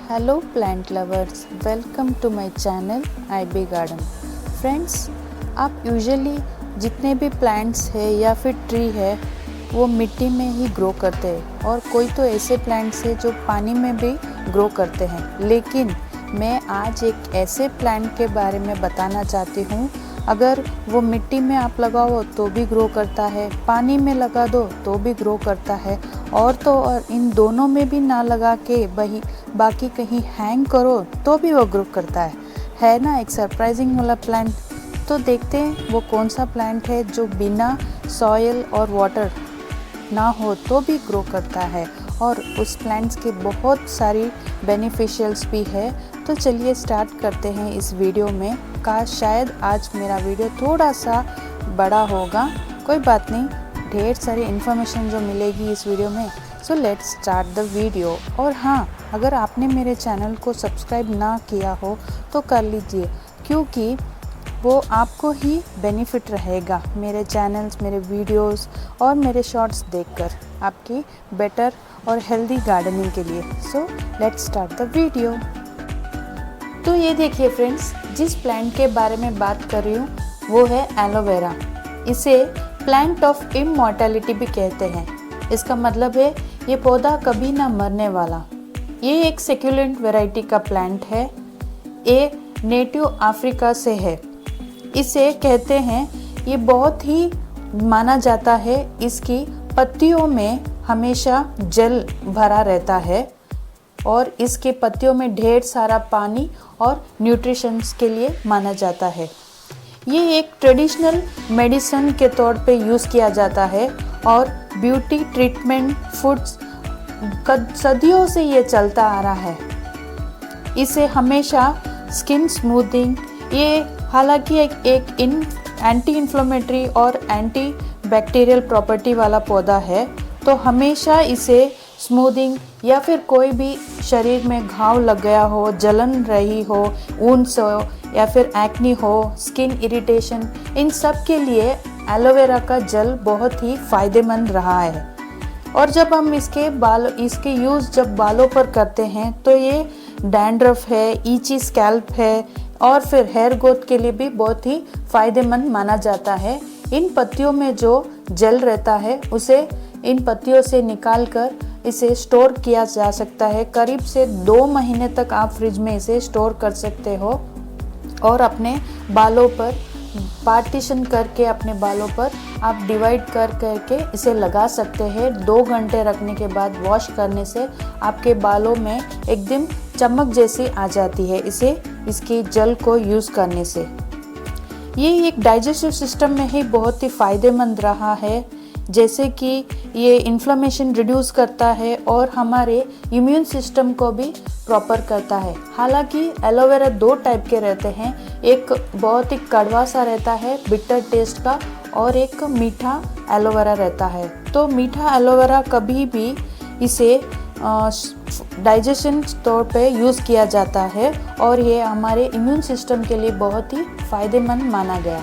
Hello plant lovers, welcome to my channel IB garden. Friends, आप usually जितने भी plants है या फिर ट्री है वो मिट्टी में ही ग्रो करते हैं और कोई तो ऐसे प्लांट्स है जो पानी में भी ग्रो करते हैं। लेकिन मैं आज एक ऐसे प्लांट के बारे में बताना चाहती हूँ, अगर वो मिट्टी में आप लगाओ तो भी ग्रो करता है, पानी में लगा दो तो भी ग्रो करता है, और तो और इन दोनों में भी ना लगा के बाकी कहीं हैंग करो तो भी वो ग्रो करता है ना। एक सरप्राइजिंग वाला प्लांट। तो देखते हैं वो कौन सा प्लांट है जो बिना सॉइल और वाटर ना हो तो भी ग्रो करता है और उस प्लांट्स के बहुत सारी बेनिफिशियल्स भी है। तो चलिए स्टार्ट करते हैं इस वीडियो में। शायद आज मेरा वीडियो थोड़ा सा बड़ा होगा, कोई बात नहीं, ढेर सारी इन्फॉर्मेशन जो मिलेगी इस वीडियो में। So let's start the video. और हाँ, अगर आपने मेरे चैनल को सब्सक्राइब ना किया हो तो कर लीजिए, क्योंकि वो आपको ही बेनिफिट रहेगा मेरे चैनल्स, मेरे वीडियोस और मेरे शॉर्ट्स देखकर आपकी बेटर और हेल्दी गार्डनिंग के लिए। So let's start the video. तो ये देखिए फ्रेंड्स, जिस प्लांट के बारे में बात कर रही हूँ वो है एलोवेरा। इसे प्लांट ऑफ इमॉर्टैलिटी भी कहते हैं। इसका मतलब है ये पौधा कभी ना मरने वाला। ये एक सेक्युलेंट वैरायटी का प्लांट है। ये नेटिव अफ्रीका से है। इसे कहते हैं, ये बहुत ही माना जाता है, इसकी पत्तियों में हमेशा जल भरा रहता है और इसके पत्तियों में ढेर सारा पानी और न्यूट्रिशंस के लिए माना जाता है। ये एक ट्रेडिशनल मेडिसिन के तौर पे यूज़ किया जाता है और ब्यूटी ट्रीटमेंट फूड्स सदियों से ये चलता आ रहा है। इसे हमेशा स्किन स्मूथिंग, ये हालांकि एक एंटी इन्फ्लेमेटरी और एंटी बैक्टीरियल प्रॉपर्टी वाला पौधा है, तो हमेशा इसे स्मूथिंग या फिर कोई भी शरीर में घाव लग गया हो, जलन रही हो, वुंड्स हो या फिर एक्नी हो, स्किन इरिटेशन, इन सब के लिए एलोवेरा का जल बहुत ही फ़ायदेमंद रहा है। और जब हम इसके यूज़ जब बालों पर करते हैं तो ये डैंड्रफ है, ईची स्कैल्प है और फिर हेयर ग्रोथ के लिए भी बहुत ही फ़ायदेमंद माना जाता है। इन पत्तियों में जो जल रहता है उसे इन पत्तियों से निकाल कर इसे स्टोर किया जा सकता है। करीब से 2 महीने तक आप फ्रिज में इसे स्टोर कर सकते हो और अपने बालों पर पार्टीशन करके अपने बालों पर आप डिवाइड करके इसे लगा सकते हैं। 2 घंटे रखने के बाद वॉश करने से आपके बालों में एकदम चमक जैसी आ जाती है इसकी जल को यूज़ करने से। ये एक डाइजेस्टिव सिस्टम में ही बहुत ही फ़ायदेमंद रहा है, जैसे कि ये इन्फ्लेमेशन रिड्यूस करता है और हमारे इम्यून सिस्टम को भी प्रॉपर करता है। हालांकि एलोवेरा 2 टाइप के रहते हैं, एक बहुत ही कड़वा सा रहता है बिटर टेस्ट का और एक मीठा एलोवेरा रहता है। तो मीठा एलोवेरा कभी भी इसे डाइजेशन तौर पे यूज़ किया जाता है और ये हमारे इम्यून सिस्टम के लिए बहुत ही फ़ायदेमंद माना गया।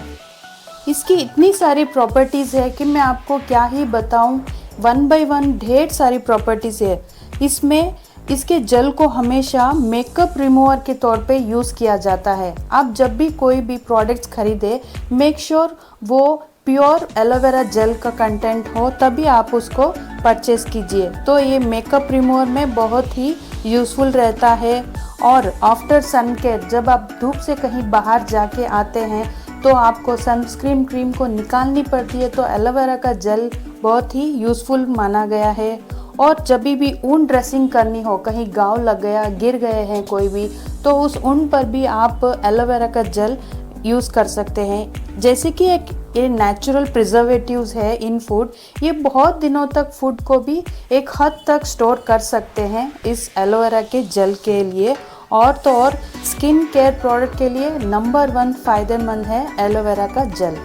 इसकी इतनी सारी प्रॉपर्टीज़ है कि मैं आपको क्या ही बताऊं, 1 बाय 1 ढेर सारी प्रॉपर्टीज़ है। इसमें इसके जल को हमेशा मेकअप रिमूवर के तौर पे यूज़ किया जाता है। आप जब भी कोई भी प्रोडक्ट्स खरीदे, मेक श्योर वो प्योर एलोवेरा जेल का कंटेंट हो, तभी आप उसको परचेस कीजिए। तो ये मेकअप रिमूवर में बहुत ही यूज़फुल रहता है। और आफ्टर सन केयर, जब आप धूप से कहीं बाहर जाके आते हैं तो आपको सनस्क्रीन क्रीम को निकालनी पड़ती है, तो एलोवेरा का जेल बहुत ही यूज़फुल माना गया है। और जब भी ऊन ड्रेसिंग करनी हो, कहीं घाव लग गया, गिर गए हैं कोई भी, तो उस ऊन पर भी आप एलोवेरा का जेल यूज़ कर सकते हैं। जैसे कि ये नेचुरल प्रिजर्वेटिव्स है इन फूड, ये बहुत दिनों तक फूड को भी एक हद तक स्टोर कर सकते हैं इस एलोवेरा के जेल के लिए। और तो और स्किन केयर प्रोडक्ट के लिए नंबर 1 फ़ायदेमंद है एलोवेरा का जेल।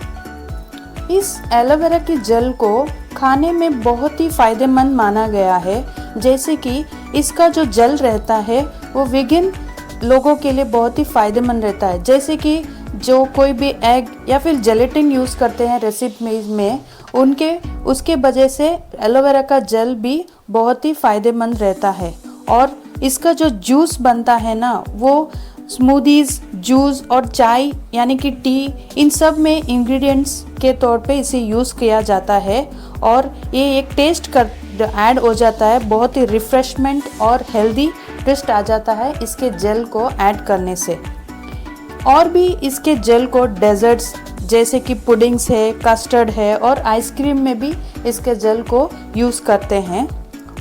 इस एलोवेरा के जेल को खाने में बहुत ही फ़ायदेमंद माना गया है। जैसे कि इसका जो जेल रहता है वो वेगन लोगों के लिए बहुत ही फ़ायदेमंद रहता है। जैसे कि जो कोई भी एग या फिर जेलेटिन यूज़ करते हैं रेसिपी में, उसके वजह से एलोवेरा का जेल भी बहुत ही फ़ायदेमंद रहता है। और इसका जो जूस बनता है ना, वो स्मूदीज़, जूस और चाय यानी कि टी, इन सब में इंग्रेडिएंट्स के तौर पे इसे यूज़ किया जाता है और ये एक टेस्ट कर ऐड हो जाता है, बहुत ही रिफ़्रेशमेंट और हेल्दी टेस्ट आ जाता है इसके जेल को ऐड करने से। और भी इसके जेल को डेजर्ट्स जैसे कि पुडिंग्स है, कस्टर्ड है और आइसक्रीम में भी इसके जेल को यूज़ करते हैं।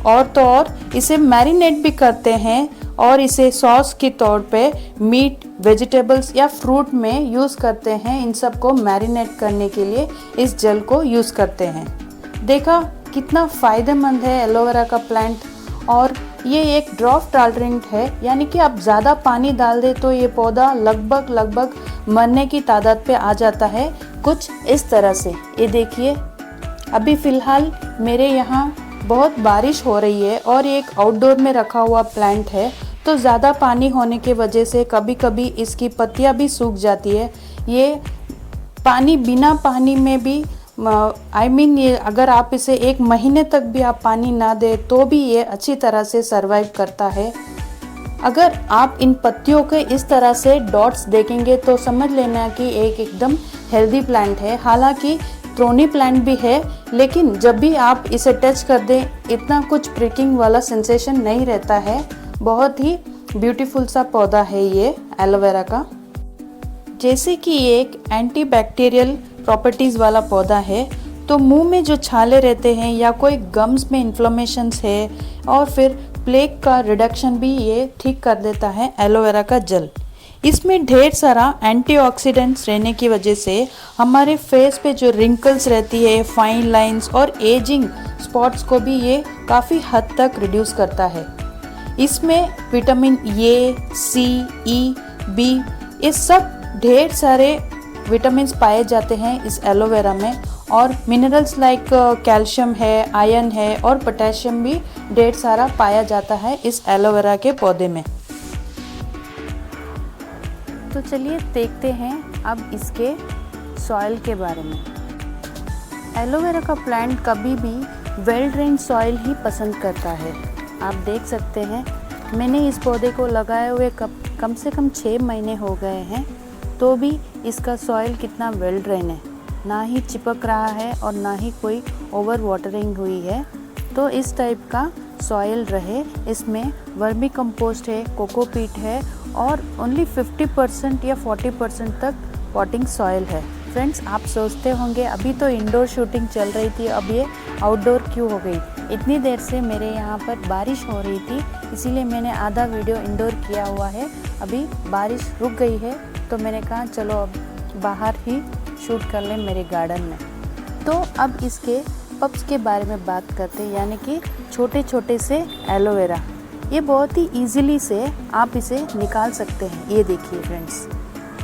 और तो और इसे मैरिनेट भी करते हैं और इसे सॉस के तौर पे मीट, वेजिटेबल्स या फ्रूट में यूज़ करते हैं। इन सब को मैरिनेट करने के लिए इस जेल को यूज़ करते हैं। देखा कितना फ़ायदेमंद है एलोवेरा का प्लांट। और ये एक ड्रॉप टॉलरेंट है, यानी कि आप ज़्यादा पानी डाल दे तो ये पौधा लगभग मरने की तादाद पे आ जाता है, कुछ इस तरह से। ये देखिए, अभी फ़िलहाल मेरे यहाँ बहुत बारिश हो रही है और एक आउटडोर में रखा हुआ प्लांट है, तो ज़्यादा पानी होने की वजह से कभी कभी इसकी पत्तियाँ भी सूख जाती है। ये पानी, बिना पानी में भी ये अगर आप इसे 1 महीने तक भी आप पानी ना दे तो भी ये अच्छी तरह से सरवाइव करता है। अगर आप इन पत्तियों के इस तरह से डॉट्स देखेंगे तो समझ लेना कि एक एकदम हेल्दी प्लांट है। हालांकि थ्रोनी प्लांट भी है, लेकिन जब भी आप इसे टच कर दें इतना कुछ प्रिकिंग वाला सेंसेशन नहीं रहता है। बहुत ही ब्यूटीफुल सा पौधा है ये एलोवेरा का। जैसे कि ये एक एंटीबैक्टीरियल प्रॉपर्टीज़ वाला पौधा है, तो मुंह में जो छाले रहते हैं या कोई गम्स में इन्फ्लेमेशंस है और फिर प्लेग का रिडक्शन भी ये ठीक कर देता है एलोवेरा का जेल। इसमें ढेर सारा एंटीऑक्सीडेंट्स रहने की वजह से हमारे फेस पे जो रिंकल्स रहती है, फाइन लाइंस और एजिंग स्पॉट्स को भी ये काफ़ी हद तक रिड्यूस करता है। इसमें vitamin A, C, E, B, ये सब ढेर सारे विटामिन्स पाए जाते हैं इस एलोवेरा में। और मिनरल्स लाइक कैल्शियम है, आयरन है और पोटेशियम भी ढेर सारा पाया जाता है इस एलोवेरा के पौधे में। तो चलिए देखते हैं अब इसके सॉइल के बारे में। एलोवेरा का प्लांट कभी भी वेल ड्रेन सॉइल ही पसंद करता है। आप देख सकते हैं, मैंने इस पौधे को लगाए हुए कम से कम 6 महीने हो गए हैं, तो भी इसका सॉइल कितना वेल ड्रेन है, ना ही चिपक रहा है और ना ही कोई ओवर वाटरिंग हुई है। तो इस टाइप का सॉइल रहे। इसमें वर्मी कंपोस्ट है, कोकोपीट है और ओनली 50% या 40% तक पॉटिंग सॉइल है। फ्रेंड्स, आप सोचते होंगे अभी तो इंडोर शूटिंग चल रही थी, अब ये आउटडोर क्यों हो गई? इतनी देर से मेरे यहाँ पर बारिश हो रही थी, इसीलिए मैंने आधा वीडियो इंडोर किया हुआ है। अभी बारिश रुक गई है तो मैंने कहा चलो अब बाहर ही शूट कर लें मेरे गार्डन में। तो अब इसके पप्स के बारे में बात करते हैं, यानी कि छोटे छोटे से एलोवेरा। ये बहुत ही ईजिली से आप इसे निकाल सकते हैं। ये देखिए फ्रेंड्स,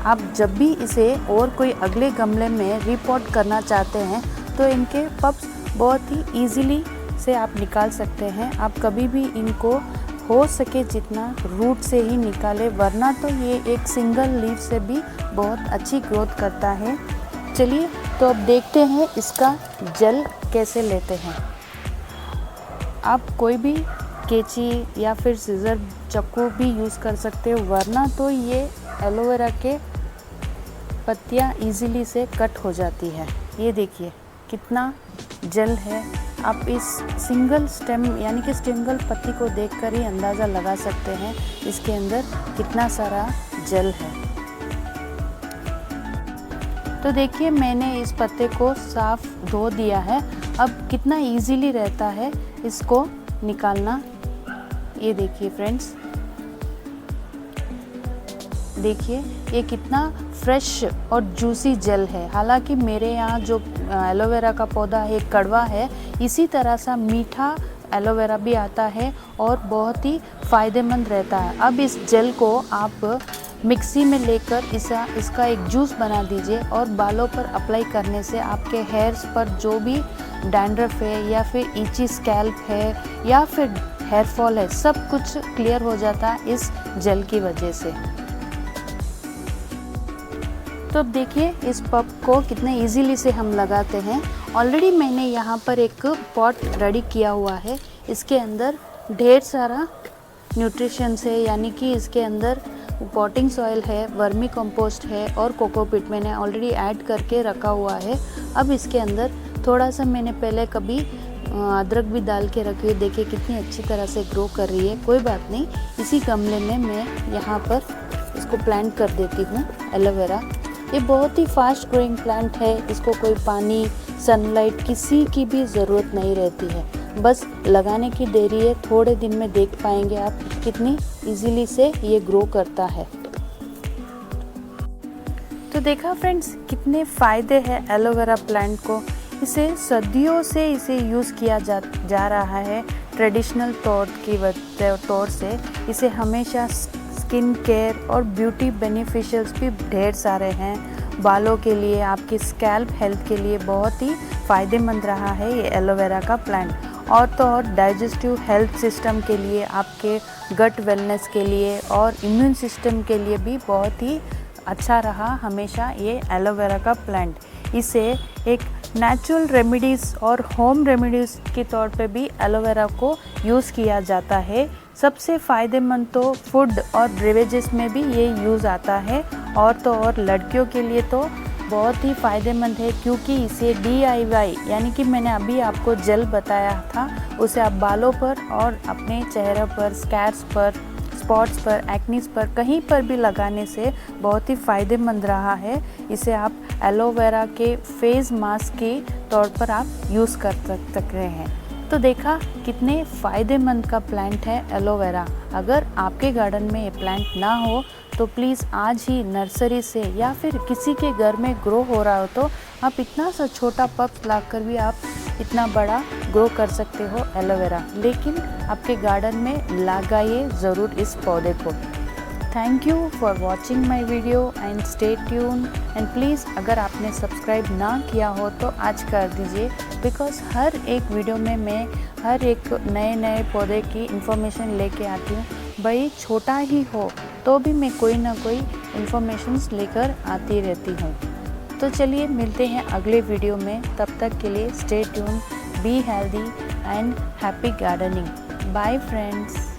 आप जब भी इसे और कोई अगले गमले में रिपोर्ट करना चाहते हैं तो इनके पप्स बहुत ही ईजिली से आप निकाल सकते हैं। आप कभी भी इनको हो सके जितना रूट से ही निकालें, वरना तो ये एक सिंगल लीफ से भी बहुत अच्छी ग्रोथ करता है। चलिए तो अब देखते हैं इसका जेल कैसे लेते हैं। आप कोई भी कैंची या फिर सीजर, चाकू भी यूज़ कर सकते हो, वरना तो ये एलोवेरा के पत्तियाँ इजीली से कट हो जाती है। ये देखिए कितना जेल है। आप इस सिंगल स्टेम यानी कि सिंगल पत्ती को देखकर ही अंदाज़ा लगा सकते हैं इसके अंदर कितना सारा जेल है। तो देखिए, मैंने इस पत्ते को साफ धो दिया है। अब कितना इजीली रहता है इसको निकालना। ये देखिए फ्रेंड्स, देखिए ये कितना फ्रेश और जूसी जेल है। हालांकि मेरे यहाँ जो एलोवेरा का पौधा है कड़वा है, इसी तरह सा मीठा एलोवेरा भी आता है और बहुत ही फ़ायदेमंद रहता है। अब इस जेल को आप मिक्सी में लेकर इसका एक जूस बना दीजिए और बालों पर अप्लाई करने से आपके हेयर्स पर जो भी डैंड्रफ है या फिर इची स्कैल्प है या फिर हेयर फॉल है, सब कुछ क्लियर हो जाता है इस जेल की वजह से। तो अब देखिए इस पप को कितने इजीली से हम लगाते हैं। ऑलरेडी मैंने यहाँ पर एक पॉट रेडी किया हुआ है। इसके अंदर ढेर सारा न्यूट्रिशंस है, यानी कि इसके अंदर पॉटिंग सॉइल है, वर्मी कंपोस्ट है और कोकोपीट मैंने ऑलरेडी ऐड करके रखा हुआ है। अब इसके अंदर थोड़ा सा मैंने पहले कभी अदरक भी डाल के रखी है, देखिए कितनी अच्छी तरह से ग्रो कर रही है। कोई बात नहीं, इसी गमले में मैं यहाँ पर इसको प्लांट कर देती हूँ एलोवेरा। ये बहुत ही फास्ट ग्रोइंग प्लांट है, इसको कोई पानी, सनलाइट किसी की भी ज़रूरत नहीं रहती है, बस लगाने की देरी है। थोड़े दिन में देख पाएंगे आप कितनी इजीली से ये ग्रो करता है। तो देखा फ्रेंड्स कितने फ़ायदे हैं एलोवेरा प्लांट को। इसे सदियों से इसे यूज़ किया जा रहा है ट्रेडिशनल तौर से। इसे हमेशा स्किन केयर और ब्यूटी बेनिफिशियल्स भी ढेर सारे हैं। बालों के लिए, आपकी स्कैल्प हेल्थ के लिए बहुत ही फ़ायदेमंद रहा है ये एलोवेरा का प्लांट। और तो और डाइजेस्टिव हेल्थ सिस्टम के लिए, आपके गट वेलनेस के लिए और इम्यून सिस्टम के लिए भी बहुत ही अच्छा रहा हमेशा ये एलोवेरा का प्लांट। इसे एक नेचुरल रेमेडीज़ और होम रेमेडीज़ के तौर पे भी एलोवेरा को यूज़ किया जाता है। सबसे फ़ायदेमंद तो फूड और ब्रेवेजेस में भी ये यूज़ आता है। और तो और लड़कियों के लिए तो बहुत ही फ़ायदेमंद है, क्योंकि इसे DIY यानी कि मैंने अभी आपको जेल बताया था, उसे आप बालों पर और अपने चेहरे पर, स्कैर्स पर, स्पॉट्स पर, एक्नीज पर, कहीं पर भी लगाने से बहुत ही फ़ायदेमंद रहा है। इसे आप एलोवेरा के फेस मास्क के तौर पर आप यूज़ कर सकते हैं। तो देखा कितने फ़ायदेमंद का प्लांट है एलोवेरा। अगर आपके गार्डन में ये प्लांट ना हो तो प्लीज़ आज ही नर्सरी से या फिर किसी के घर में ग्रो हो रहा हो तो आप इतना सा छोटा पट लाकर भी आप इतना बड़ा ग्रो कर सकते हो एलोवेरा। लेकिन आपके गार्डन में लगाइए ज़रूर इस पौधे को। Thank you for watching my video and stay tune and please अगर आपने सब्सक्राइब ना किया हो तो आज कर दीजिए, बिकॉज़ हर एक वीडियो में मैं हर एक नए पौधे की इन्फॉर्मेशन लेके आती हूँ। भाई छोटा ही हो तो भी मैं कोई ना कोई इन्फॉर्मेशंस लेकर आती रहती हूँ। तो चलिए मिलते हैं अगले वीडियो में, तब तक के लिए stay tune, be healthy and happy gardening. Bye friends.